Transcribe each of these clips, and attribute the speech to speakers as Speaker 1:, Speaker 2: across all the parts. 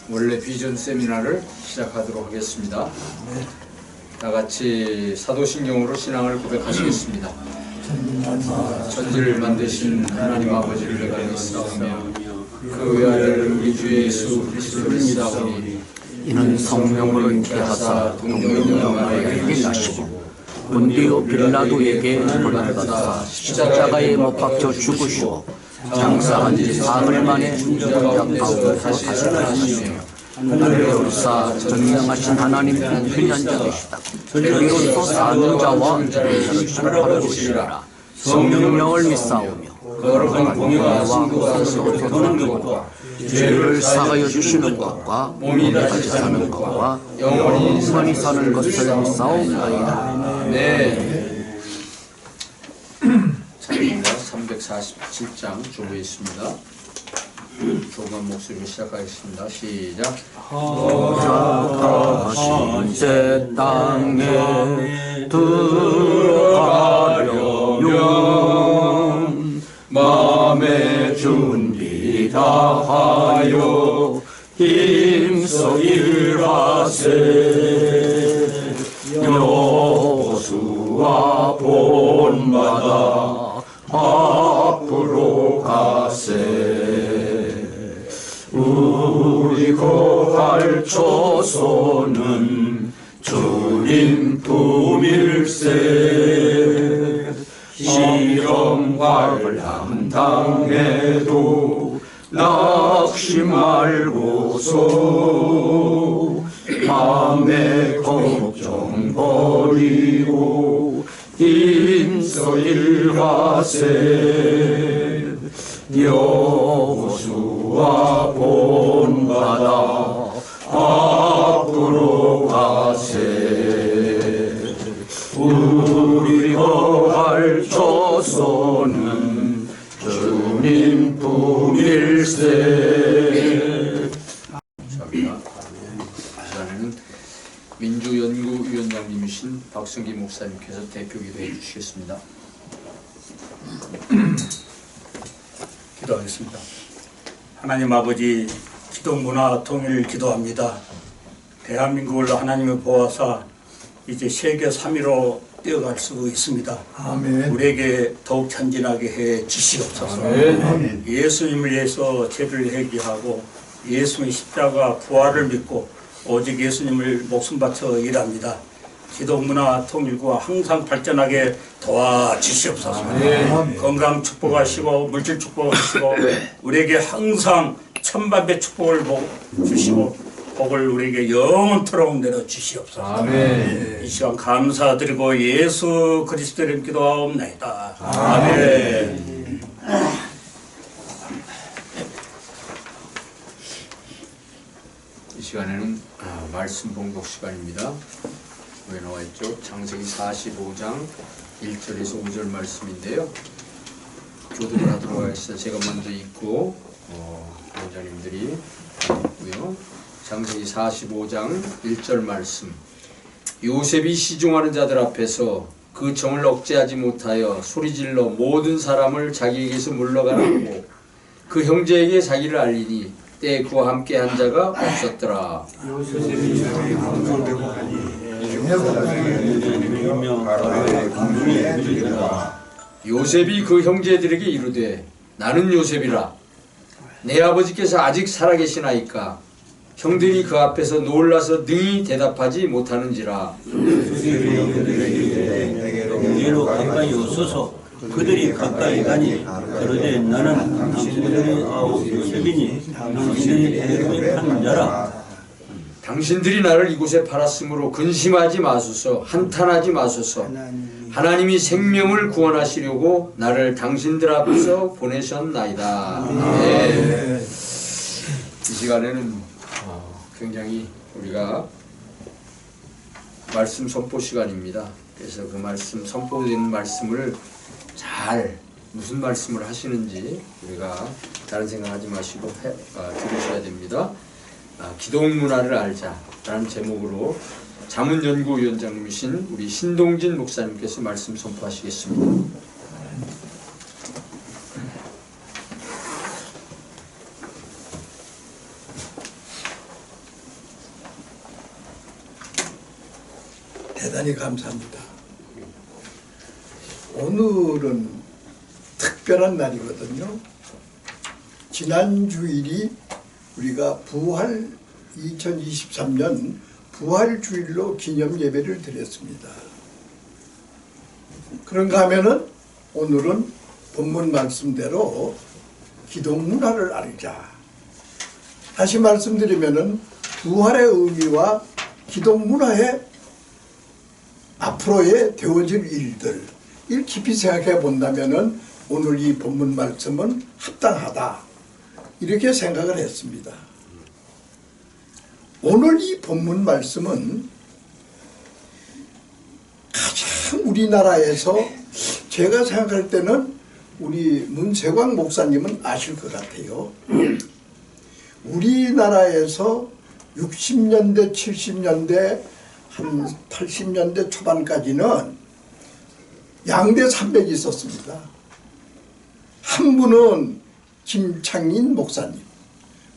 Speaker 1: 원래 비전 세미나를 시작하도록 하겠습니다. 다 같이 사도신경으로 신앙을 고백하시겠습니다. 천지를 만드신 하나님 아버지를 내가 믿사오며 그 외아들 우리 주 예수 그리스도를 믿사오니
Speaker 2: 이는 성령으로 잉태하사 동정녀마리아에게 나시고 본디오 빌라도에게 고난받아 십자가에 못 박혀 죽으시고 장사한 지 사흘 만에 죽은 자 가운데서 다시 살아나시며 하늘에 오르사 전능하신 하나님 편찬자이시다. 비로소 사는 자와 죽은 자를 바라보시리라. 성령을 믿사오며 거룩한 공의와 신부가 서로 도는 것과 죄를 사하여 주시는 것과 몸이 다시 사는 것과 영원히 사는 것을 믿사옵나이다.
Speaker 1: 네. 찬송가 347장 주부에 있습니다. 조금 목소리로 시작하겠습니다. 시작.
Speaker 2: 허락하신 제 땅에 들어가려면 마음의 준비 다하여 힘써 일하세. 여호수아 본받아 앞으로 가세. 우리 거할 처소는 주님 품일세. 시험을 담당해도 낙심 말고서 마음의 걱정 버리고 힘써 일하세. 여호수아 본받아 앞으로 가세. 우리 거할 처소는 주님 품일세.
Speaker 1: 감사합니다. 이번에는 민주연구위원장님이신 박승기 목사님께서 대표 기도해 주시겠습니다.
Speaker 3: 기도하겠습니다. 하나님 아버지, 기독문화 통일을 기도합니다. 대한민국을 하나님의 보호하사 이제 세계 3위로 뛰어갈 수 있습니다.
Speaker 4: 아멘.
Speaker 3: 우리에게 더욱 전진하게 해 주시옵소서.
Speaker 1: 아멘.
Speaker 3: 예수님을 위해서 죄를 회개하고 예수님의 십자가 부활을 믿고 오직 예수님을 목숨 바쳐 일합니다. 기독문화 통일과 항상 발전하게 도와주시옵소서. 건강 축복하시고 물질 축복하시고 우리에게 항상 천만배 축복을 주시고 복을 우리에게 영원토록 내려주시옵소서.
Speaker 1: 아멘.
Speaker 3: 이 시간 감사드리고 예수 그리스도 이름 기도하옵나이다. 아멘.
Speaker 1: 이 시간에는 말씀 봉독 시간입니다. 왜 나와 있죠? 창세기 45장 1절에서 5절 말씀인데요. 교독을 하도록 하겠습니다. 제가 먼저 읽고 원장님들이 읽고요. 창세기 45장 1절 말씀. 요셉이 시중하는 자들 앞에서 그 정을 억제하지 못하여 소리질러 모든 사람을 자기에게서 물러가라고 그 형제에게 자기를 알리니 때에 그와 함께 한 자가 없었더라. 요셉이 그 형제들에게 이르되 나는 요셉이라. 내 아버지께서 아직 살아계시나이까. 형들이 그 앞에서 놀라서 능히 대답하지 못하는지라.
Speaker 5: 내게로 가까이 오소서. 그들이 가까이 가니 그러되 나는 당신들의 아우 요셉이니 당신들이 대접한 자라.
Speaker 1: 당신들이 나를 이곳에 팔았으므로 근심하지 마소서. 한탄하지 마소서. 하나님이 생명을 구원하시려고 나를 당신들 앞에서 보내셨나이다. 네. 이 시간에는 굉장히 우리가 말씀 선포 시간입니다. 그래서 그 말씀 선포된 말씀을 잘 무슨 말씀을 하시는지 우리가 다른 생각하지 마시고 들으셔야 됩니다. 기독문화를 알자라는 제목으로 자문연구위원장님이신 우리 신동진 목사님께서 말씀 선포하시겠습니다.
Speaker 4: 대단히 감사합니다. 오늘은 특별한 날이거든요. 지난 주일이 우리가 부활 2023년 부활주일로 기념 예배를 드렸습니다. 그런가 하면은 오늘은 본문 말씀대로 기독문화를 알자. 다시 말씀드리면은 부활의 의미와 기독문화의 앞으로의 되어질 일들, 이를 깊이 생각해 본다면은 오늘 이 본문 말씀은 합당하다, 이렇게 생각을 했습니다. 오늘 이 본문 말씀은 가장 우리나라에서 제가 생각할 때는 우리 문세광 목사님은 아실 것 같아요. 우리나라에서 60년대, 70년대, 한 80년대 초반까지는 양대 산맥이 있었습니다. 한 분은 김창인 목사님,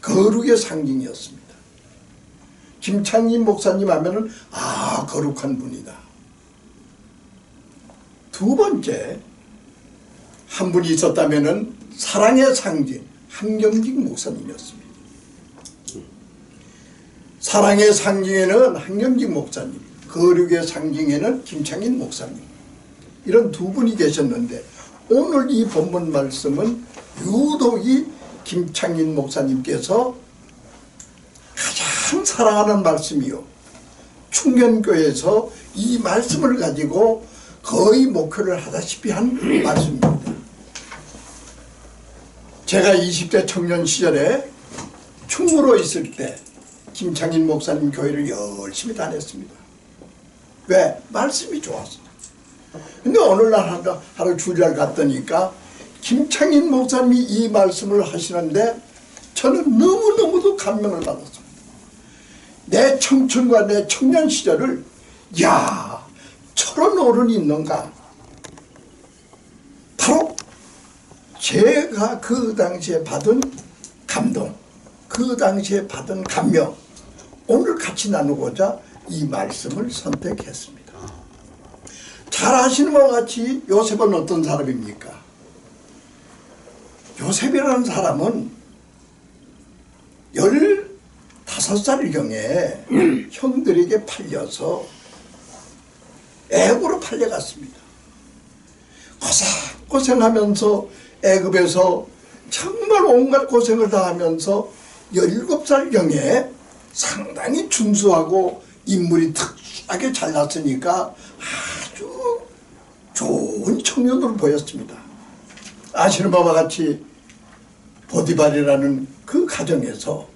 Speaker 4: 거룩의 상징이었습니다. 김창인 목사님 하면은 거룩한 분이다. 두 번째, 한 분이 있었다면은 사랑의 상징 한경직 목사님이었습니다. 사랑의 상징에는 한경직 목사님, 거룩의 상징에는 김창인 목사님, 이런 두 분이 계셨는데 오늘 이 본문 말씀은 유독이 김창인 목사님께서 가장 사랑하는 말씀이요, 충현교회에서 이 말씀을 가지고 거의 목표를 하다시피 한 말씀입니다. 제가 20대 청년 시절에 충무로 있을 때 김창인 목사님 교회를 열심히 다녔습니다. 왜? 말씀이 좋아서. 근데 어느 날 하루 주일날 갔더니까 김창인 목사님이 이 말씀을 하시는데 저는 너무너무도 감명을 받았습니다. 내 청춘과 내 청년 시절을, 야, 저런 어른이 있는가. 바로 제가 그 당시에 받은 감동, 그 당시에 받은 감명, 오늘 같이 나누고자 이 말씀을 선택했습니다. 잘 아시는 것 같이 요셉은 어떤 사람입니까? 요셉이라는 사람은 15살경에 형들에게 팔려서 애굽으로 팔려갔습니다. 고생하면서 애굽에서 정말 온갖 고생을 다 하면서 17살경에 상당히 준수하고 인물이 특수하게 잘났으니까 아주 좋은 청년으로 보였습니다. 아시는 바와 같이 보디발이라는 그 가정에서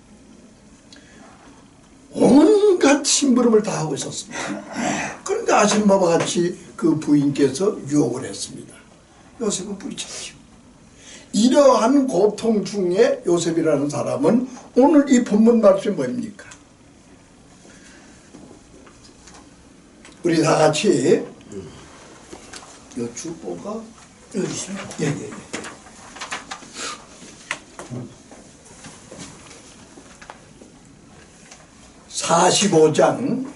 Speaker 4: 온갖 심부름을 다 하고 있었습니다. 그런데 아시는 바와 같이 그 부인께서 유혹을 했습니다. 요셉은 뿌리쳤죠. 이러한 고통 중에 요셉이라는 사람은 오늘 이 본문 말씀이 뭡니까? 우리 다 같이 이 주보가 여기 있습니다. 예. 45장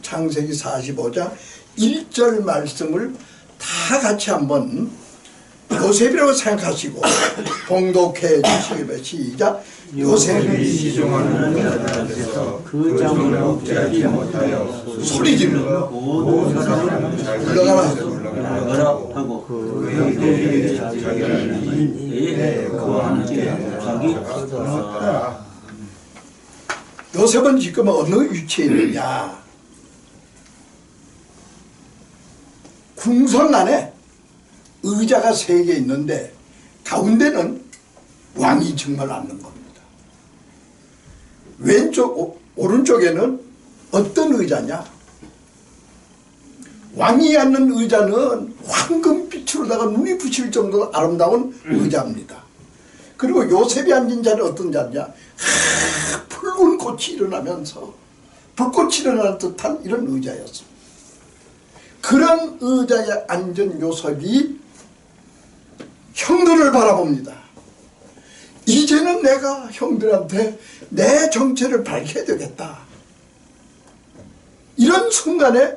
Speaker 4: 창세기 45장 1절 말씀을 다 같이 한번 요셉이라고 생각하시고 봉독해 주시기 시작. 요셉이
Speaker 5: 시종하는 자들께서 그 장을 없애지 못하여
Speaker 4: 소리 질러 물러가라
Speaker 5: 하고 그에게 자기를 그와 함께 자기
Speaker 4: 요셉은 지금 어느 위치에 있느냐? 궁성 안에 의자가 3개 있는데 가운데는 왕이 정말 앉는 겁니다. 오른쪽에는 어떤 의자냐? 왕이 앉는 의자는 황금빛으로다가 눈이 부실 정도로 아름다운 의자입니다. 그리고 요셉이 앉은 자는 어떤 자냐? 붉은 꽃이 일어나면서 불꽃이 일어나는 듯한 이런 의자였습니다. 그런 의자에 앉은 요셉이 형들을 바라봅니다. 이제는 내가 형들한테 내 정체를 밝혀야 되겠다. 이런 순간에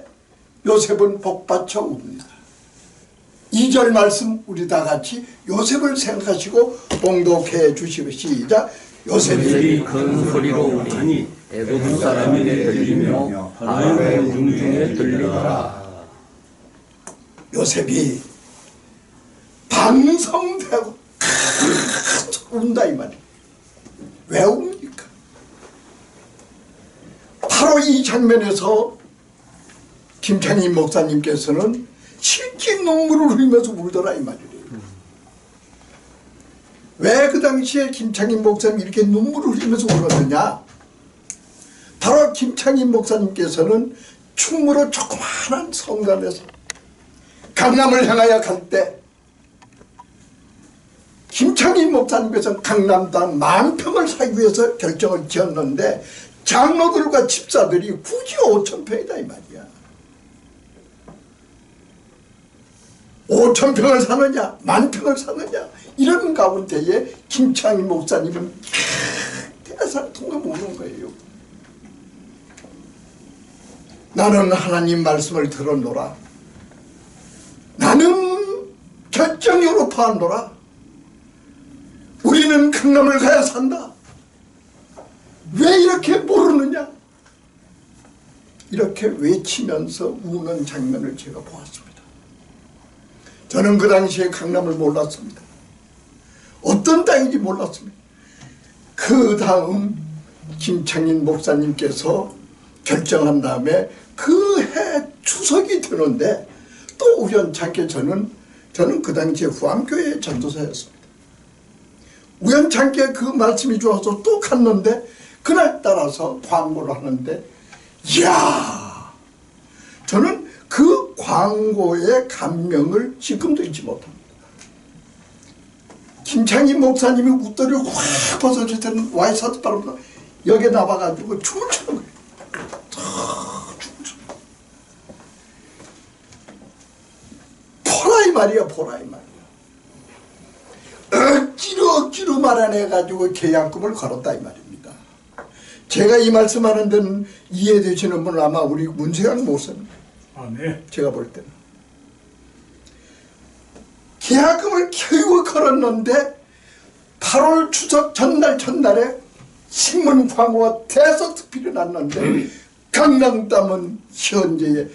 Speaker 4: 요셉은 복받쳐 웁니다. 2절 말씀 우리 다 같이 요셉을 생각하시고 봉독해 주시고 시작. 요셉이
Speaker 5: 큰 소리로 우니 애굽 사람에게 들리며 바로의 궁중에 들리더라.
Speaker 4: 요셉이 방성되고 운다 이 말이에요. 왜 웁니까? 바로 이 장면에서 김창인 목사님께서는 실제 눈물을 흘리면서 울더라 이 말이에요. 왜 그 당시에 김창인 목사님이 이렇게 눈물을 흘리면서 울었느냐? 바로 김창인 목사님께서는 충무로 조그마한 성간에서 강남을 향하여 갈 때 김창인 목사님께서는 강남당 10,000평을 사기 위해서 결정을 지었는데 장로들과 집사들이 굳이 5,000평이다 이 말이야. 5,000평을 사느냐 10,000평을 사느냐 이런 가운데에 김창인 목사님은 대사통을 모는 거예요. 나는 하나님 말씀을 들었노라. 나는 결정적으로 파노라. 우리는 강남을 가야 산다. 왜 이렇게 모르느냐? 이렇게 외치면서 우는 장면을 제가 보았습니다. 저는 그 당시에 강남을 몰랐습니다. 어떤 땅인지 몰랐습니다. 그 다음 김창인 목사님께서 결정한 다음에 그 해 추석이 되는데 또 우연찮게 저는 그 당시에 후암교회 전도사였습니다. 우연찮게 그 말씀이 좋아서 또 갔는데 그날따라서 광고를 하는데 이야, 저는 그 광고의 감명을 지금도 잊지 못합니다. 김창인 목사님이 웃더리를 확 벗어질 때는 와이사드 바람도 여기에 나와가지고 춤을 추는 거예요. 보라 이 말이야, 보라 이 말이야. 억지로 말아내가지고 계약금을 걸었다 이 말입니다. 제가 이 말씀하는 데는 이해되시는 분은 아마 우리 문세강 목사님.
Speaker 3: 네.
Speaker 4: 제가 볼 때는 계약금을 결국 걸었는데 8월 추석 전날에 신문 광고가 대서특필이 났는데 강남담은 현재의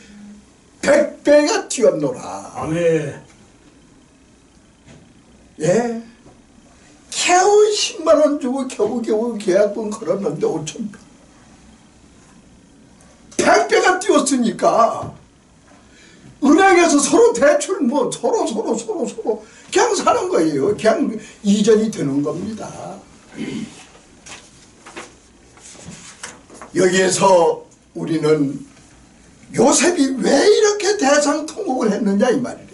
Speaker 4: 100배가 뛰었노라.
Speaker 3: 아멘.
Speaker 4: 예, 겨우 10만원 주고 겨우 계약금 걸었는데 5,000배 100배가 뛰었으니까 은행에서 서로 대출 뭐 서로 그냥 사는 거예요. 그냥 이전이 되는 겁니다. 여기에서 우리는 요셉이 왜 이렇게 대상통곡을 했느냐 이 말이에요.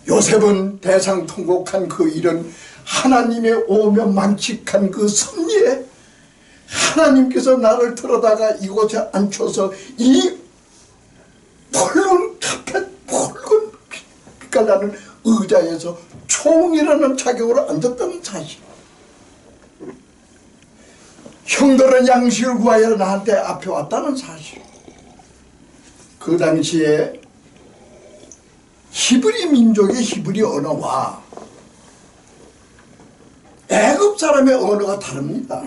Speaker 4: 요셉은 대상통곡한 그 일은 하나님의 오며 만칙한 그 섭리에 하나님께서 나를 들어다가 이곳에 앉혀서 이 붉은 카펫, 붉은 빛깔 나는 의자에서 총이라는 자격으로 앉았다는 사실. 형들은 양식을 구하여 나한테 앞에 왔다는 사실. 그 당시에 히브리 민족의 히브리 언어와 애굽 사람의 언어가 다릅니다.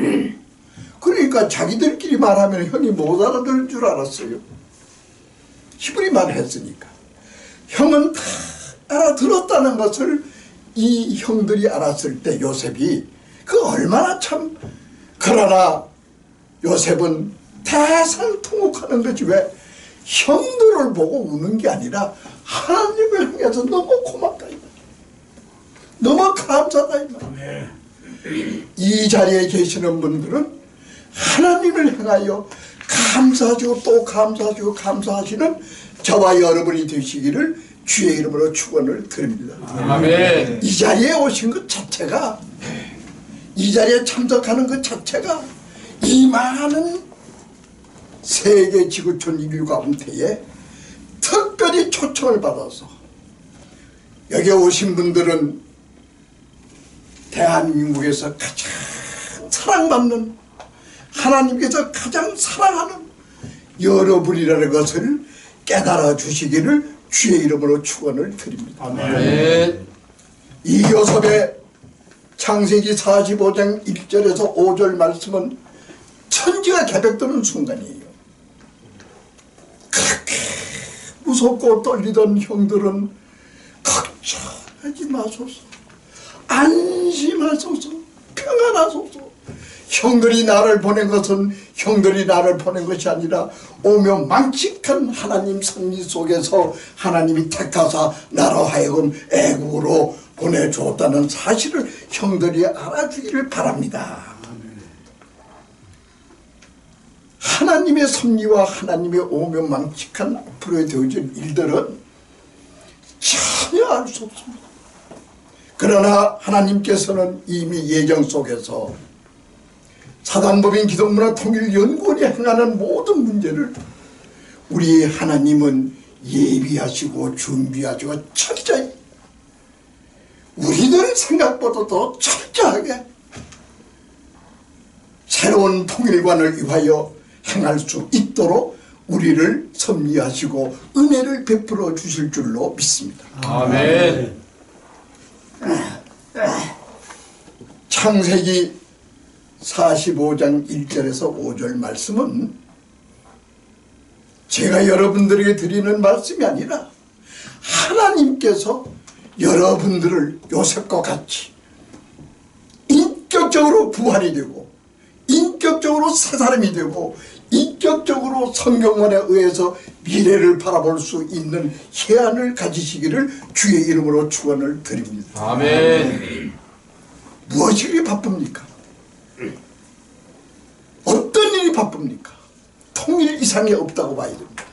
Speaker 4: 그러니까 자기들끼리 말하면 형이 못 알아들을 줄 알았어요. 히브리 말을 했으니까. 형은 다 알아들었다는 것을 이 형들이 알았을 때 요셉이 그 얼마나 참. 그러나 요셉은 대상통곡하는 거지 왜 형들을 보고 우는 게 아니라 하나님을 향해서 너무 고맙다 이 말이야. 너무 감사하다 이 말이야. 이 자리에 계시는 분들은 하나님을 향하여 감사하시고 또 감사하시고 감사하시는 저와 여러분이 되시기를 주의 이름으로 축원을 드립니다.
Speaker 1: 아멘.
Speaker 4: 이 자리에 오신 것 자체가, 이 자리에 참석하는 것 자체가 이 많은 세계 지구촌 인류 가운데에 특별히 초청을 받아서 여기 오신 분들은 대한민국에서 가장 사랑받는, 하나님께서 가장 사랑하는 여러분이라는 것을 깨달아 주시기를 주의 이름으로 축원을 드립니다.
Speaker 1: 아멘.
Speaker 4: 이 요셉의 창세기 45장 1절에서 5절 말씀은 천지가 개벽되는 순간이에요. 그렇게 무섭고 떨리던 형들은 걱정하지 마소서, 안심하소서, 평안하소서. 형들이 나를 보낸 것은 형들이 나를 보낸 것이 아니라 오며 망측한 하나님 섭리 속에서 하나님이 택하사 나로 하여금 애국으로 보내주었다는 사실을 형들이 알아주기를 바랍니다. 하나님의 섭리와 하나님의 오며 망측한 앞으로의 되어질 일들은 전혀 알 수 없습니다. 그러나 하나님께서는 이미 예정 속에서 사단법인 기독문화 통일연구원이 행하는 모든 문제를 우리 하나님은 예비하시고 준비하시고 철저히, 우리들 생각보다 더 철저하게 새로운 통일관을 위하여 행할 수 있도록 우리를 섭리하시고 은혜를 베풀어 주실 줄로 믿습니다.
Speaker 1: 아멘.
Speaker 4: 창세기 45장 1절에서 5절 말씀은 제가 여러분들에게 드리는 말씀이 아니라 하나님께서 여러분들을 요셉과 같이 인격적으로 부활이 되고 인격적으로 새 사람이 되고 인격적으로 성경문에 의해서 미래를 바라볼 수 있는 희안을 가지시기를 주의 이름으로 축원을 드립니다.
Speaker 1: 아멘.
Speaker 4: 무엇이 그리 바쁩니까? 어떤 일이 바쁩니까? 통일 이상이 없다고 봐야 됩니다.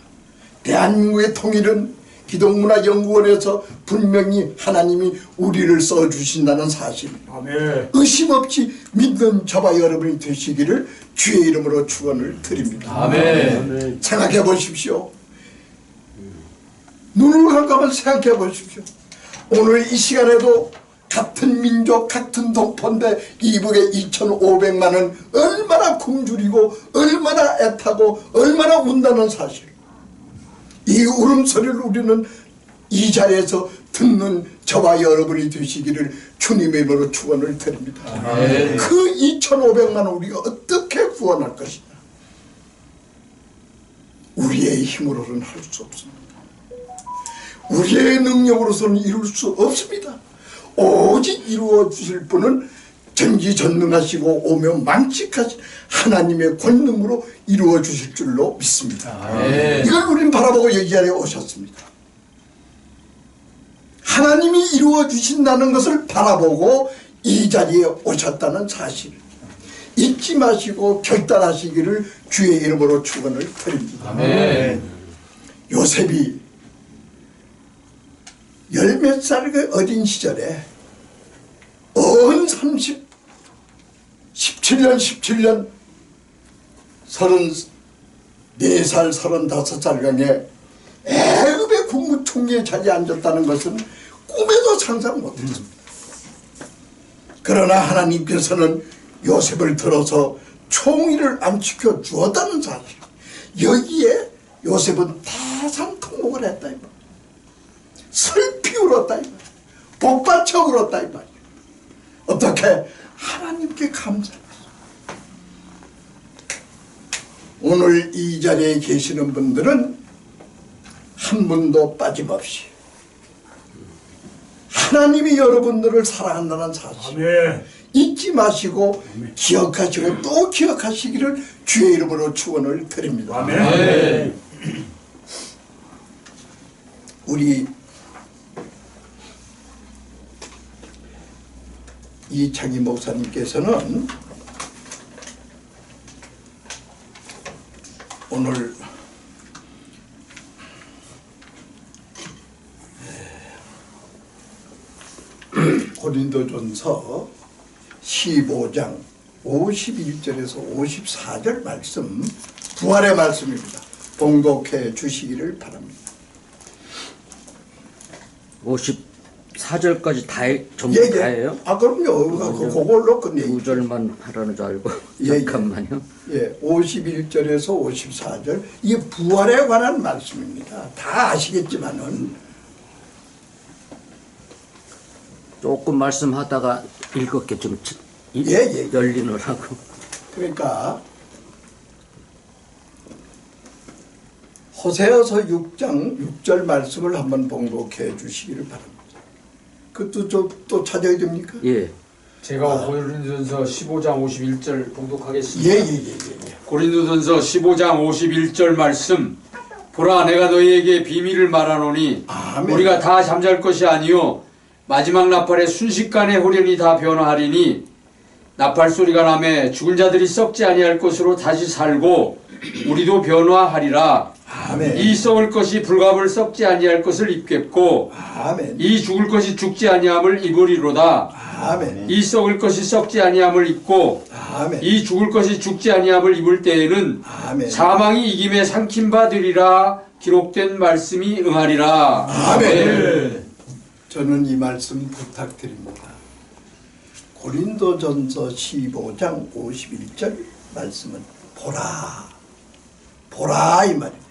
Speaker 4: 대한민국의 통일은 기독문화연구원에서 분명히 하나님이 우리를 써주신다는 사실,
Speaker 3: 아멘.
Speaker 4: 의심 없이 믿는 저와 여러분이 되시기를 주의 이름으로 축원을 드립니다.
Speaker 1: 아멘.
Speaker 4: 생각해 보십시오. 눈을 감고만 생각해 보십시오. 오늘 이 시간에도 같은 민족, 같은 동포인데 이북에 2,500만은 얼마나 굶주리고 얼마나 애타고 얼마나 운다는 사실, 이 울음소리를 우리는 이 자리에서 듣는 저와 여러분이 되시기를 주님의 이름으로 축원을 드립니다.
Speaker 1: 아멘.
Speaker 4: 그 2,500만을 우리가 어떻게 구원할 것이냐? 우리의 힘으로는 할 수 없습니다. 우리의 능력으로서는 이룰 수 없습니다. 오직 이루어 주실 분은 전지전능하시고 오며 망측하신 하나님의 권능으로 이루어 주실 줄로 믿습니다.
Speaker 1: 아멘.
Speaker 4: 이걸 우리는 바라보고 여기 자리에 오셨습니다. 하나님이 이루어 주신다는 것을 바라보고 이 자리에 오셨다는 사실 잊지 마시고 결단하시기를 주의 이름으로 축원을 드립니다.
Speaker 1: 아멘.
Speaker 4: 요셉이 열 몇 살의 어린 시절에 17년 34살 35살경에 애굽의 국무총리에 자리에 앉았다는 것은 꿈에도 상상 못했습니다. 그러나 하나님께서는 요셉을 들어서 총리를 안시켜 주었다는 사실, 여기에 요셉은 대상통곡을 했다 이 말, 슬피 울었다 이 말, 복받쳐 울었다 이 말. 어떻게? 하나님께 감사했어. 오늘 이 자리에 계시는 분들은 한 분도 빠짐없이 하나님이 여러분들을 사랑한다는 사실
Speaker 3: 아멘.
Speaker 4: 잊지 마시고 기억하시고 또 기억하시기를 주의 이름으로 축원을 드립니다.
Speaker 3: 아멘.
Speaker 4: 우리 이창희 목사님께서는 오늘 고린도전서 15장 51절에서 54절 말씀, 부활의 말씀입니다. 봉독해 주시기를 바랍니다.
Speaker 5: 54 4절까지 전부 다예요?
Speaker 4: 아 그럼요. 그걸로 끝내요.
Speaker 5: 2절만 하라는 줄 알고
Speaker 4: 예,
Speaker 5: 잠깐만요.
Speaker 4: 예, 51절에서 54절 이 부활에 관한 말씀입니다. 다 아시겠지만은
Speaker 5: 조금 말씀하다가 읽었게 좀
Speaker 4: 예.
Speaker 5: 열리느라고.
Speaker 4: 그러니까 호세아서 6장 6절 말씀을 한번 봉독해 주시기를 바랍니다. 그것도 또 찾아야 됩니까?
Speaker 5: 예.
Speaker 1: 제가 고린도전서 15장 51절 봉독하겠습니다.
Speaker 4: 예.
Speaker 1: 고린도전서 15장 51절 말씀. 보라, 내가 너희에게 비밀을 말하노니
Speaker 4: 아멘.
Speaker 1: 우리가 다 잠잘 것이 아니요 마지막 나팔에 순식간에 호련히 다 변화하리니 나팔 소리가 나매 죽은 자들이 썩지 아니할 것으로 다시 살고 우리도 변화하리라.
Speaker 4: 아멘.
Speaker 1: 이 썩을 것이 불갑을 썩지 아니할 것을 입겠고
Speaker 4: 아멘.
Speaker 1: 이 죽을 것이 죽지 아니함을 입으리로다.
Speaker 4: 아멘.
Speaker 1: 이 썩을 것이 썩지 아니함을 입고
Speaker 4: 아멘.
Speaker 1: 이 죽을 것이 죽지 아니함을 입을 때에는
Speaker 4: 아멘.
Speaker 1: 사망이 이김에 삼킨 바 되리라 기록된 말씀이 응하리라.
Speaker 4: 아멘. 저는 이 말씀 부탁드립니다. 고린도전서 15장 51절 말씀은 보라 이 말입니다.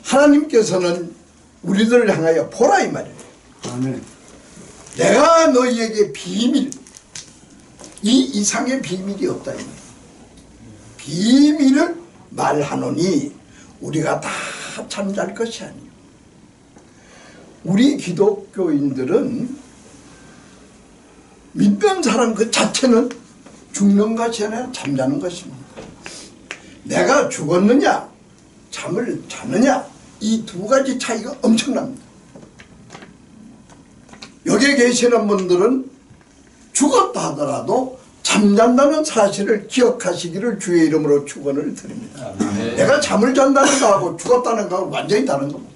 Speaker 4: 하나님께서는 우리들을 향하여 보라 이 말이에요.
Speaker 1: 아멘.
Speaker 4: 내가 너희에게 비밀, 이 이상의 비밀이 없다 이 말이에요. 비밀을 말하노니 우리가 다 잠잘 것이 아니에요. 우리 기독교인들은 믿는 사람 그 자체는 죽는 것이 아니라 잠자는 것입니다. 내가 죽었느냐 잠을 자느냐 이 두 가지 차이가 엄청납니다. 여기에 계시는 분들은 죽었다 하더라도 잠잔다는 사실을 기억하시기를 주의 이름으로 축원을 드립니다. 내가 잠을 잔다는 거하고 죽었다는 거하고 완전히 다른 겁니다.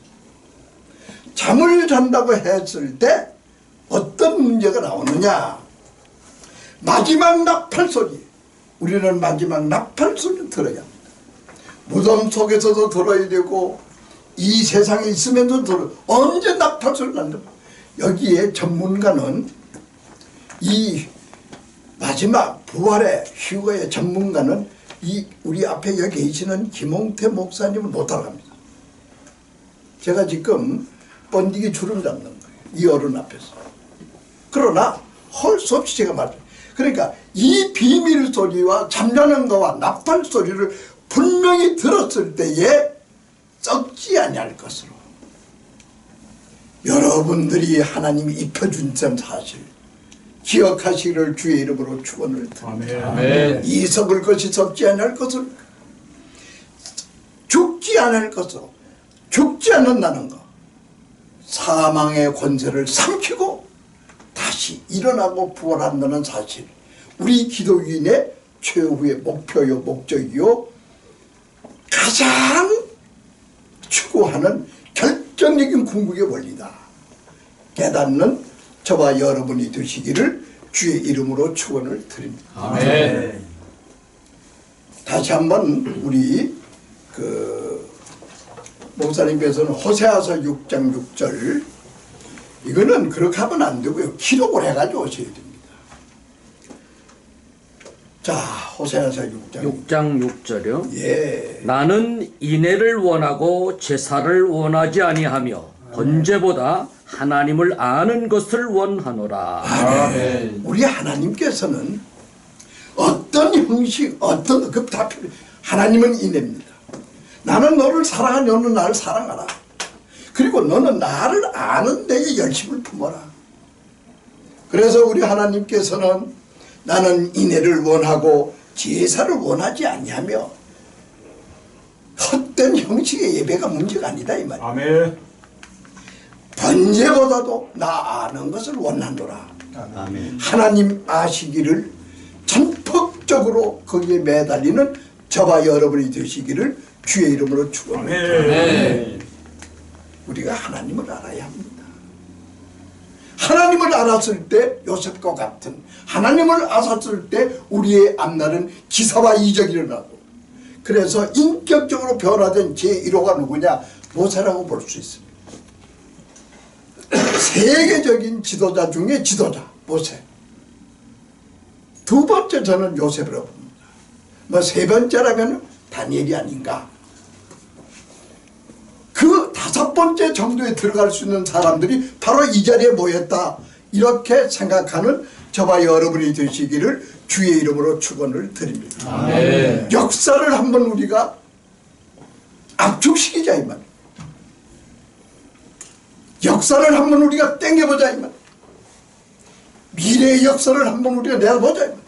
Speaker 4: 잠을 잔다고 했을 때 어떤 문제가 나오느냐. 마지막 나팔 소리. 우리는 마지막 나팔 소리를 들어야 합니다. 무덤 속에서도 들어야 되고 이 세상에 있으면서 들어. 언제 나팔 소리 난다. 여기에 전문가는 이 마지막 부활의 휴거의 전문가는 이 우리 앞에 여기 계시는 김홍태 목사님을 못 알아갑니다. 제가 지금 번디기 주름 잡는 거예요. 이 어른 앞에서. 그러나 할 수 없이 제가 말해요. 그러니까 이 비밀 소리와 잠자는 거와 나팔 소리를 분명히 들었을 때에 썩지 아니할 것으로 여러분들이 하나님이 입혀준 사실 기억하시기를 주의 이름으로 축원을 드립니다.
Speaker 1: 아멘.
Speaker 4: 이 썩을 것이 썩지 아니할 것을 죽지 않을 것으로 죽지 않는다는 것 사망의 권세를 삼키고 다시 일어나고 부활한다는 사실 우리 기독인의 최후의 목표요 목적이요 가장 추구하는 결정적인 궁극의 원리다. 깨닫는 저와 여러분이 되시기를 주의 이름으로 축원을 드립니다.
Speaker 1: 아멘.
Speaker 4: 다시 한번 우리 목사님께서는 호세아서 6장 6절 이거는 그렇게 하면 안 되고요. 기록을 해가지고 오셔야 됩니다. 자, 호세아서 6장
Speaker 5: 6절이요.
Speaker 4: 예.
Speaker 5: 나는 인애를 원하고 제사를 원하지 아니하며 번제보다 하나님을 아는 것을 원하노라.
Speaker 1: 아멘.
Speaker 4: 우리 하나님께서는 어떤 형식, 어떤 다 필요. 하나님은 인애입니다. 나는 너를 사랑하니 너는 나를 사랑하라. 그리고 너는 나를 아는 데에 열심을 품어라. 그래서 우리 하나님께서는 나는 인애를 원하고 제사를 원하지 아니하며 헛된 형식의 예배가 문제가 아니다 이 말이야.
Speaker 3: 아멘.
Speaker 4: 번제보다도 나 아는 것을 원하노라.
Speaker 2: 아멘.
Speaker 4: 하나님 아시기를 전폭적으로 거기에 매달리는 저와 여러분이 되시기를 주의 이름으로 축원합니다.
Speaker 1: 아멘.
Speaker 4: 우리가 하나님을 알아야 합니다. 하나님을 알았을 때 요셉과 같은 하나님을 알았을 때 우리의 앞날은 기사와 이적이 일어나고 그래서 인격적으로 변화된 제1호가 누구냐? 모세라고 볼 수 있습니다. 세계적인 지도자 중에 지도자 모세. 두 번째 저는 요셉이라고 봅니다. 뭐 세 번째라면 다니엘이 아닌가. 그 다섯 번째 정도에 들어갈 수 있는 사람들이 바로 이 자리에 모였다. 이렇게 생각하는 저와 여러분이 되시기를 주의 이름으로 축원을 드립니다. 역사를 한번 우리가 압축시키자 이 말. 역사를 한번 우리가 땡겨보자 이 말. 미래의 역사를 한번 우리가 내다보자 이 말.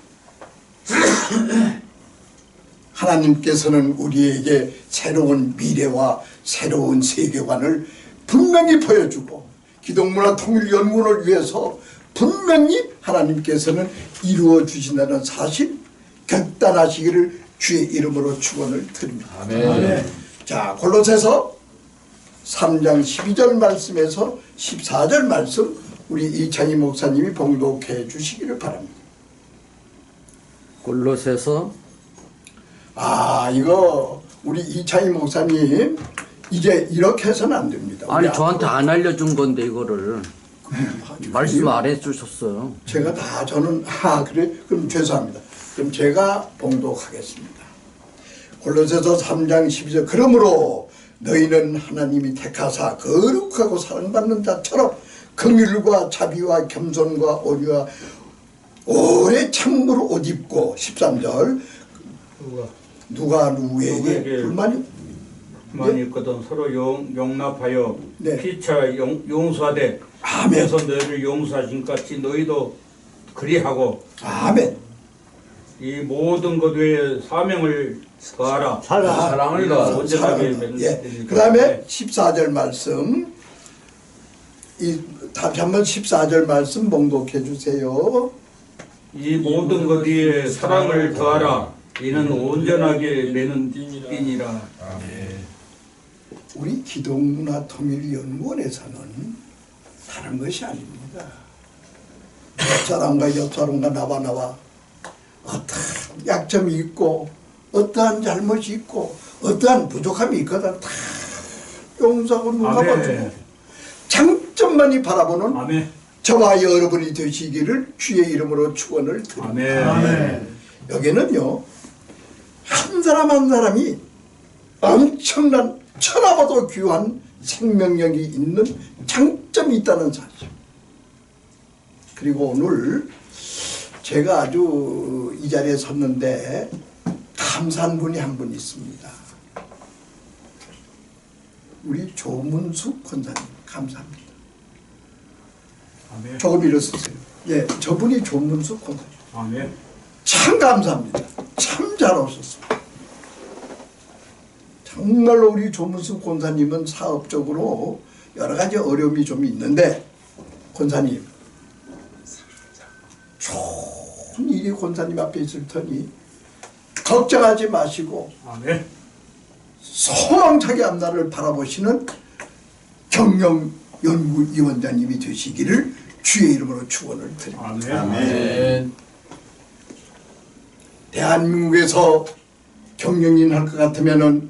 Speaker 4: 하나님께서는 우리에게 새로운 미래와 새로운 세계관을 분명히 보여주고 기독문화통일연구원을 위해서 분명히 하나님께서는 이루어 주신다는 사실 결단하시기를 주의 이름으로 축원을 드립니다.
Speaker 1: 아멘.
Speaker 4: 자, 골로새서 3장 12절 말씀에서 14절 말씀 우리 이창희 목사님이 봉독해 주시기를 바랍니다.
Speaker 5: 골로새서
Speaker 4: 이거 우리 이창희 목사님 이제 이렇게 해서는 안 됩니다.
Speaker 5: 아니
Speaker 4: 우리
Speaker 5: 저한테
Speaker 4: 앞으로
Speaker 5: 안 알려준 건데 이거를 말씀 안 해주셨어요.
Speaker 4: 제가 다 저는 그래? 그럼 죄송합니다. 그럼 제가 봉독하겠습니다. 골로새서 3장 12절 그러므로 너희는 하나님이 택하사 거룩하고 사랑받는 자처럼 긍휼과 자비와 겸손과 온유와 오래 참으로 옷 입고 13절 누가 누구에게 불만이
Speaker 3: 많이 있거든 서로 용납하여
Speaker 4: 네.
Speaker 3: 피차 용서하되
Speaker 4: 아멘.
Speaker 3: 그래서 너희를 용서하신 것 같이 너희도 그리하고
Speaker 4: 아멘.
Speaker 3: 이 모든 것 외에 사명을 더하라.
Speaker 1: 사랑을 더하라.
Speaker 3: 온전하게
Speaker 4: 예. 그 다음에 14절 말씀 다시 한번 14절 말씀 봉독해 주세요.
Speaker 3: 이 모든 것 위에 사랑을 더하라. 이는 온전하게 매는 띠니라.
Speaker 4: 우리 기독문화통일연구원에서는 다른 것이 아닙니다. 옆사람과 옆사람과 나와 어떠한 약점이 있고 어떠한 잘못이 있고 어떠한 부족함이 있거든 다 용서하고 눈 감아주고 장점만이 바라보는
Speaker 3: 아멘.
Speaker 4: 저와 여러분이 되시기를 주의 이름으로 축원을 드립니다.
Speaker 3: 아멘.
Speaker 4: 여기는요 한 사람 한 사람이 엄청난 천하보다 귀한 생명력이 있는 장점이 있다는 사실. 그리고 오늘 제가 아주 이 자리에 섰는데 감사한 분이 한 분 있습니다. 우리 조문숙 권사님 감사합니다.
Speaker 3: 아멘.
Speaker 4: 조금 일어서세요. 예, 저분이 조문숙 권사님.
Speaker 3: 아멘.
Speaker 4: 참 감사합니다. 참 잘 오셨습니다. 정말로 우리 조문숙 권사님은 사업적으로 여러 가지 어려움이 좀 있는데 권사님 좋은 일이 권사님 앞에 있을 테니 걱정하지 마시고
Speaker 3: 아멘.
Speaker 4: 소망차게 앞날을 바라보시는 경영연구위원장님이 되시기를 주의 이름으로 축원을 드립니다.
Speaker 3: 아멘.
Speaker 1: 아멘.
Speaker 4: 대한민국에서 경영인 할 것 같으면은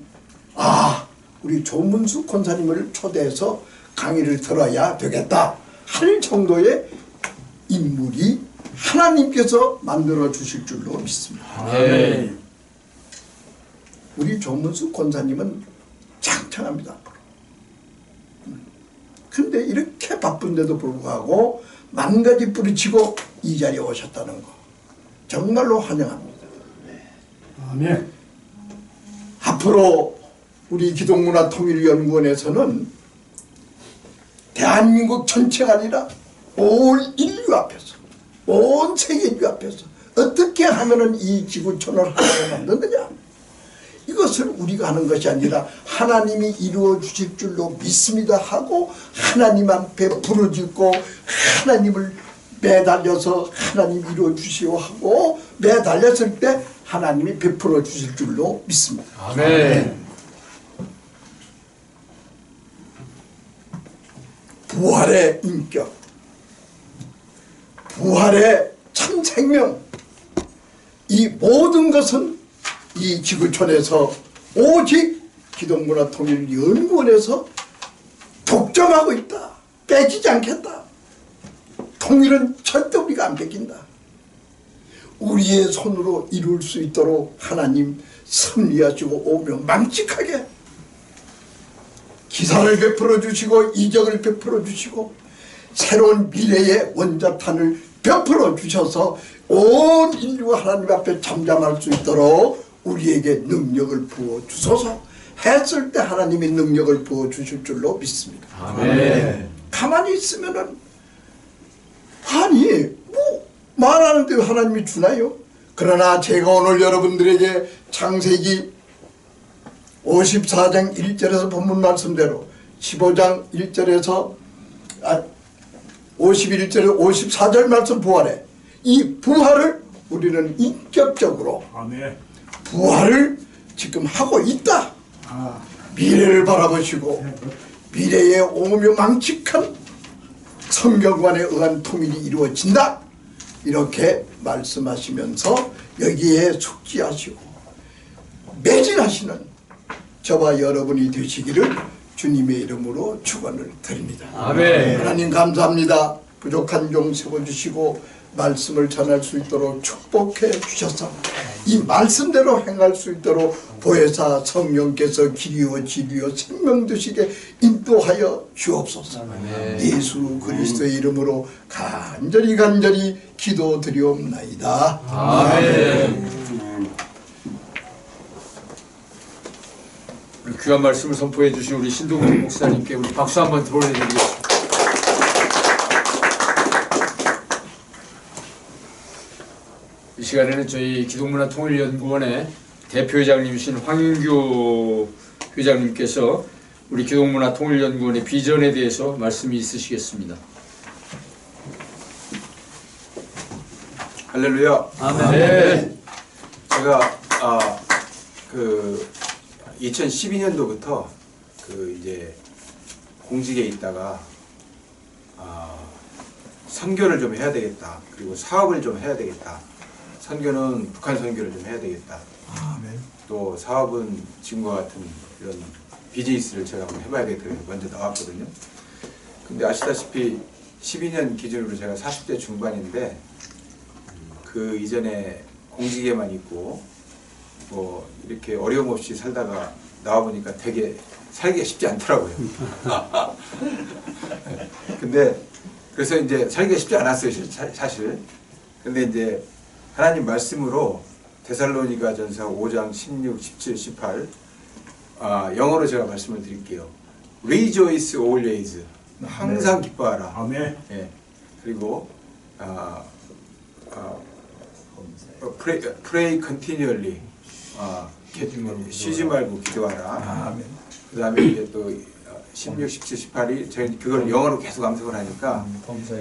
Speaker 4: 우리 조문숙 권사님을 초대해서 강의를 들어야 되겠다 할 정도의 인물이 하나님께서 만들어 주실 줄로 믿습니다.
Speaker 1: 아멘.
Speaker 4: 우리 조문숙 권사님은 창창합니다. 근데 이렇게 바쁜데도 불구하고 만 가지 뿌리치고 이 자리에 오셨다는 거 정말로 환영합니다.
Speaker 2: 아멘.
Speaker 4: 앞으로 우리 기독문화통일연구원에서는 대한민국 전체가 아니라 온 인류 앞에서 온 세계 인류 앞에서 어떻게 하면은 이 지구촌을 하나로 만드느냐 이것을 우리가 하는 것이 아니라 하나님이 이루어 주실 줄로 믿습니다 하고 하나님 앞에 부르짖고 하나님을 매달려서 하나님 이루어 주시오 하고 매달렸을 때 하나님이 베풀어 주실 줄로 믿습니다.
Speaker 1: 아멘.
Speaker 4: 부활의 인격, 부활의 참 생명, 이 모든 것은 이 지구촌에서 오직 기독문화통일연구원에서 독점하고 있다, 뺏기지 않겠다. 통일은 절대 우리가 안 뺏긴다. 우리의 손으로 이룰 수 있도록 하나님 섭리하시고 오며 망측하게 기사를 베풀어 주시고 이적을 베풀어 주시고 새로운 미래의 원자탄을 베풀어 주셔서 온 인류가 하나님 앞에 잠잠할 수 있도록 우리에게 능력을 부어 주소서. 했을 때 하나님이 능력을 부어 주실 줄로 믿습니다.
Speaker 1: 아멘.
Speaker 4: 가만히 있으면은 아니 뭐 말하는데 하나님이 주나요? 그러나 제가 오늘 여러분들에게 창세기 54장 1절에서 본문 말씀대로 15장 1절에서 51절에서 54절 말씀 부활에 이 부활을 우리는 인격적으로
Speaker 2: 아멘.
Speaker 4: 부활을 지금 하고 있다. 미래를 바라보시고 미래에 오며 망측한 성경관에 의한 통일이 이루어진다. 이렇게 말씀하시면서 여기에 숙지하시고 매진하시는 저와 여러분이 되시기를 주님의 이름으로 축원을 드립니다.
Speaker 1: 아멘.
Speaker 4: 하나님 감사합니다. 부족한 종 세워주시고 말씀을 전할 수 있도록 축복해 주셔서 이 말씀대로 행할 수 있도록 보혜사 성령께서 길이요 진리요 생명 되시게 인도하여 주옵소서.
Speaker 1: 아멘.
Speaker 4: 예수 그리스도의 이름으로 간절히 기도드리옵나이다.
Speaker 1: 아멘. 우리 귀한 말씀을 선포해 주신 우리 신동준 목사님께 우리 박수 한번 보내드리겠습니다. 이 시간에는 저희 기독문화통일연구원의 대표회장님이신 황인규 회장님께서 우리 기독문화통일연구원의 비전에 대해서 말씀이 있으시겠습니다.
Speaker 6: 할렐루야.
Speaker 1: 아멘.
Speaker 6: 제가 2012년도부터 이제 공직에 있다가 선교를 좀 해야 되겠다. 그리고 사업을 좀 해야 되겠다. 선교는 북한 선교를 좀 해야 되겠다. 또 사업은 지금과 같은 이런 비즈니스를 제가 한번 해봐야 되겠다. 먼저 나왔거든요. 근데 아시다시피 12년 기준으로 제가 40대 중반인데 그 이전에 공직에만 있고 뭐 이렇게 어려움 없이 살다가 나와보니까 되게 살기가 쉽지 않더라고요. 근데 그래서 이제 살기가 쉽지 않았어요, 사실. 근데 이제 하나님 말씀으로 데살로니가 전서 5장 16, 17, 18 영어로 제가 말씀을 드릴게요. Rejoice always. 항상 기뻐하라.
Speaker 2: 아멘.
Speaker 6: 예. 그리고 pray continually. 쉬지 말고 기도하라. 그 다음에 이제 또 16, 17, 18이 저희 그걸 영어로 계속 암송을 하니까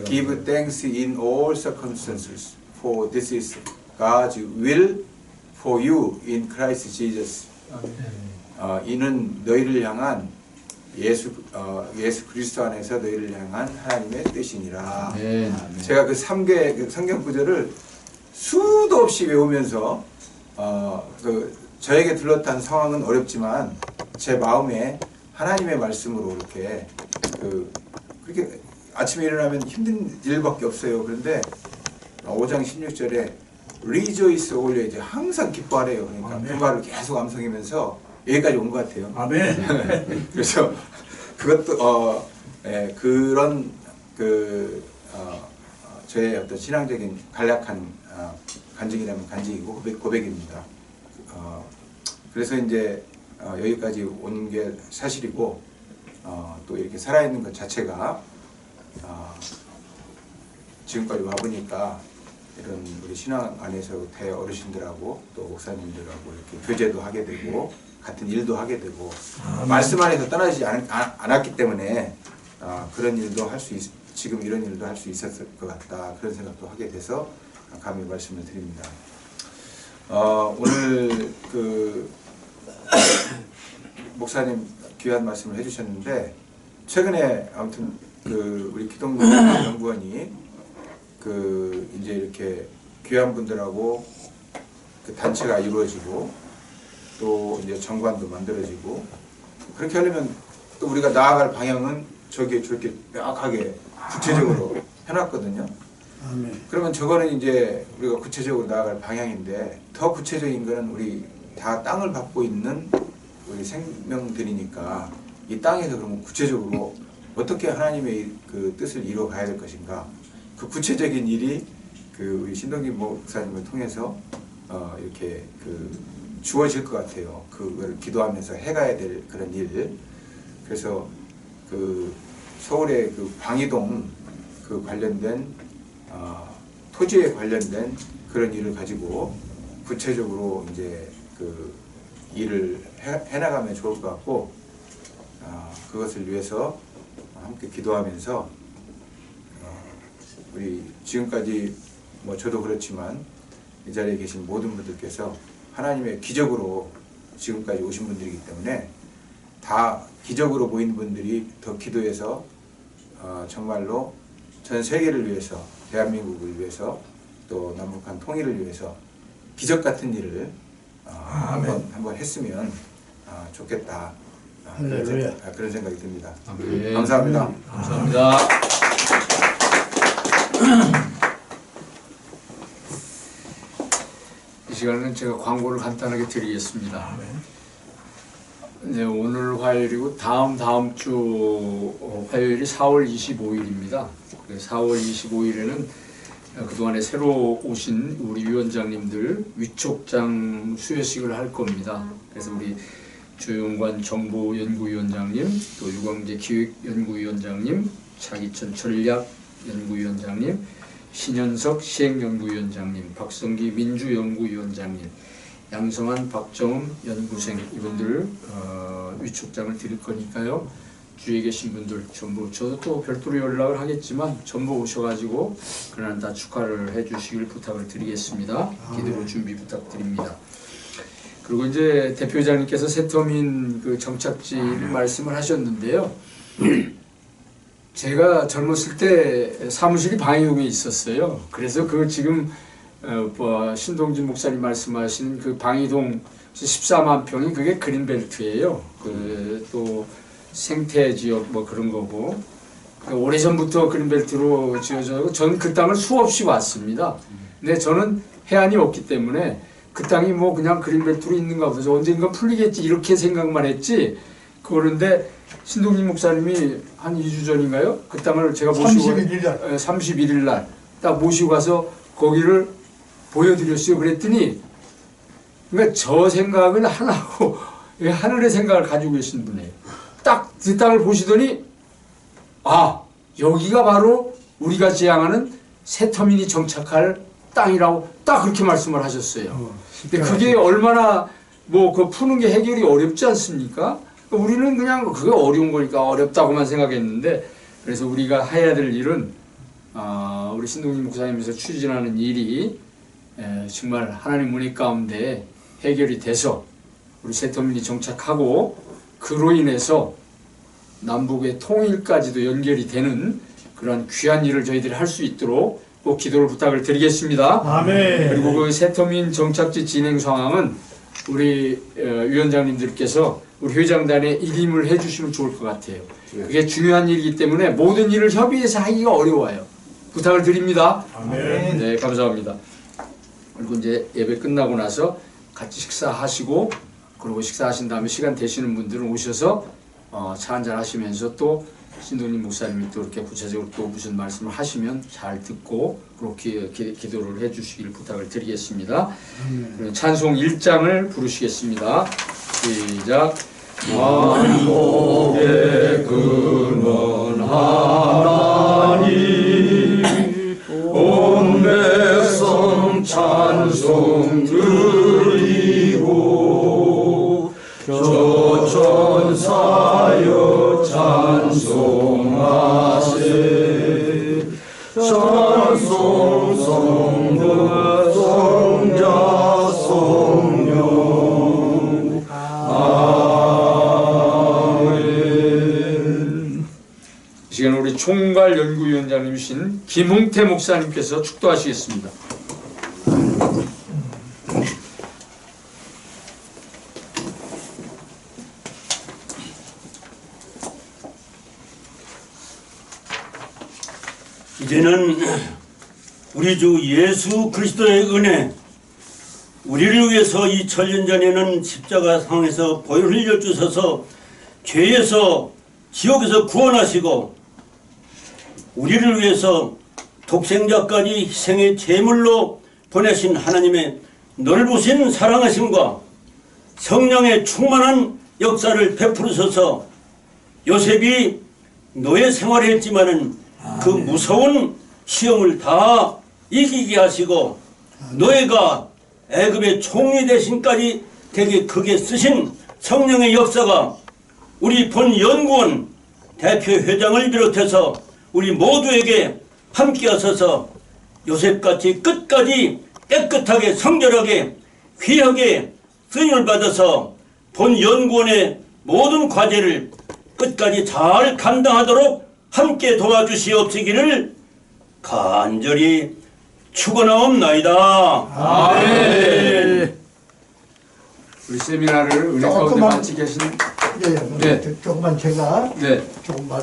Speaker 6: Give thanks in all circumstances, for this is God's will for you in Christ Jesus. 이는 너희를 향한 예수 그리스도 안에서 너희를 향한 하나님의 뜻이니라. 제가 그 3개 그 성경 구절을 수도 없이 외우면서 저에게 들렀던 상황은 어렵지만 제 마음에 하나님의 말씀으로 이렇게 그렇게 아침에 일어나면 힘든 일밖에 없어요. 그런데 5장 16절에 Rejoice always, 항상 기뻐하래요. 그러니까 그 말을 계속 암송하면서 여기까지 온 것 같아요.
Speaker 2: 아멘.
Speaker 6: 그래서 그것도 그런 저의 어떤 신앙적인 간략한 간증이라면 간증이고 고백입니다. 그래서 이제 여기까지 온 게 사실이고 또 이렇게 살아있는 것 자체가 지금까지 와보니까 이런 우리 신앙 안에서 대어르신들하고 또 목사님들하고 이렇게 교제도 하게 되고 같은 일도 하게 되고 말씀 안에서 떠나지 않았기 때문에 그런 일도 할 수 지금 이런 일도 할 수 있었을 것 같다, 그런 생각도 하게 돼서 감히 말씀을 드립니다. 오늘 목사님 귀한 말씀을 해주셨는데 최근에 아무튼 우리 기독문화연구원이 이제 이렇게 귀한 분들하고 단체가 이루어지고 또 이제 정관도 만들어지고 그렇게 하려면 또 우리가 나아갈 방향은 저게 저렇게 명확하게 구체적으로 해놨거든요.
Speaker 2: 아멘.
Speaker 6: 그러면 저거는 이제 우리가 구체적으로 나아갈 방향인데 더 구체적인 거는 우리 다 땅을 밟고 있는 우리 생명들이니까 이 땅에서 그러면 구체적으로 어떻게 하나님의 그 뜻을 이루어 가야 될 것인가, 그 구체적인 일이 그 우리 신동진 목사님을 통해서 이렇게 그 주어질 것 같아요. 그걸 기도하면서 해가야 될 그런 일. 그래서 그 서울의 그 광희동 그 관련된 토지에 관련된 그런 일을 가지고 구체적으로 이제 그 일을 해나가면 좋을 것 같고, 그것을 위해서 함께 기도하면서 우리 지금까지 뭐 저도 그렇지만 이 자리에 계신 모든 분들께서 하나님의 기적으로 지금까지 오신 분들이기 때문에 다 기적으로 보이는 분들이 더 기도해서 정말로 전 세계를 위해서, 대한민국을 위해서, 또 남북한 통일을 위해서 기적 같은 일을 한번 했으면 좋겠다. 그런 생각이 듭니다.
Speaker 1: 아멘.
Speaker 6: 감사합니다.
Speaker 1: 감사합니다. 이 시간은 제가 광고를 간단하게 드리겠습니다. 네, 오늘 화요일이고 다음 주 화요일이 4월 25일입니다. 4월 25일에는 그동안에 새로 오신 우리 위원장님들 위촉장 수여식을 할 겁니다. 그래서 우리 조용관 정보연구위원장님, 또 유광재 기획연구위원장님, 차기천 전략연구위원장님, 신현석 시행연구위원장님, 박성기 민주연구위원장님, 양성한 박정음 연구생 이분들 위촉장을 드릴 거니까요. 주위에 계신 분들 전부, 저도 또 별도로 연락을 하겠지만 전부 오셔가지고 그날 다 축하를 해주시길 부탁을 드리겠습니다. 기도로 준비 부탁드립니다. 그리고 이제 대표장님께서 세터민 그 정착지를 말씀을 하셨는데요. 제가 젊었을 때 사무실이 방해동에 있었어요. 그래서 그 지금 신동진 목사님 말씀하신 그 방해동 14만 평이 그게 그린벨트예요. 또 생태 지역 뭐 그런 거고, 오래전부터 그린벨트로 지어져서 저는 그 땅을 수없이 왔습니다. 근데 저는 해안이 없기 때문에 그 땅이 뭐 그냥 그린벨트로 있는가 보다, 언젠가 풀리겠지 이렇게 생각만 했지. 그런데 신동진 목사님이 한 2주 전인가요? 그 땅을 제가 모시고 31일 날 딱 모시고 가서 거기를 보여드렸어요. 그랬더니 그러니까 저 생각은 하나고 하늘의 생각을 가지고 계신 분이에요. 딱 그 땅을 보시더니 여기가 바로 우리가 지향하는 세터민이 정착할 땅이라고 딱 그렇게 말씀을 하셨어요. 근데 그게 얼마나 뭐 그 푸는 게 해결이 어렵지 않습니까? 우리는 그냥 그게 어려운 거니까 어렵다고만 생각했는데, 그래서 우리가 해야 될 일은 우리 신동진 목사님께서 추진하는 일이 정말 하나님 은혜 가운데 해결이 돼서 우리 세터민이 정착하고 그로 인해서 남북의 통일까지도 연결이 되는 그런 귀한 일을 저희들이 할 수 있도록 꼭 기도를 부탁을 드리겠습니다.
Speaker 2: 아멘.
Speaker 1: 그리고 그 세터민 정착지 진행 상황은 우리 위원장님들께서 우리 회장단에 일임을 해주시면 좋을 것 같아요. 그게 중요한 일이기 때문에 모든 일을 협의해서 하기가 어려워요. 부탁을 드립니다.
Speaker 2: 아멘.
Speaker 1: 네, 감사합니다. 그리고 이제 예배 끝나고 나서 같이 식사하시고, 그리고 식사하신 다음에 시간 되시는 분들은 오셔서 차 한잔 하시면서 또 신동진 목사님이 또 이렇게 구체적으로 또 무슨 말씀을 하시면 잘 듣고 그렇게 기도를 해주시길 부탁을 드리겠습니다. 찬송 1장을 부르시겠습니다. 시작. 만복의 근원 하나님, 온 백성 찬송 드리고 조천사여 찬송하세. 찬송 성부 성자 성령 아멘. 이 시간 우리 총괄 연구위원장님이신 김홍태 목사님께서 축도하시겠습니다.
Speaker 3: 이제는 우리 주 예수 그리스도의 은혜, 우리를 위해서 2000년 전에는 십자가 상에서 보혈 흘려 주셔서 죄에서 지옥에서 구원하시고 우리를 위해서 독생자까지 희생의 제물로 보내신 하나님의 넓으신 사랑하심과 성령의 충만한 역사를 베푸셔서 요셉이 노예 생활을 했지만은 그 무서운 시험을 다 이기게 하시고 노예가 애굽의 총리 대신까지 되게 크게 쓰신 성령의 역사가 우리 본 연구원 대표 회장을 비롯해서 우리 모두에게 함께 하셔서 요셉같이 끝까지 깨끗하게 성결하게 귀하게 쓰임을 받아서 본 연구원의 모든 과제를 끝까지 잘 감당하도록 함께 도와주시옵시기를 간절히 축원하옵나이다.
Speaker 1: 아멘. 우리 세미나를 은혜 가운데
Speaker 4: 조금만-
Speaker 1: 마치 계신
Speaker 4: 예,
Speaker 1: 네.
Speaker 4: 조금만 제가
Speaker 1: 네.
Speaker 4: 조금 말.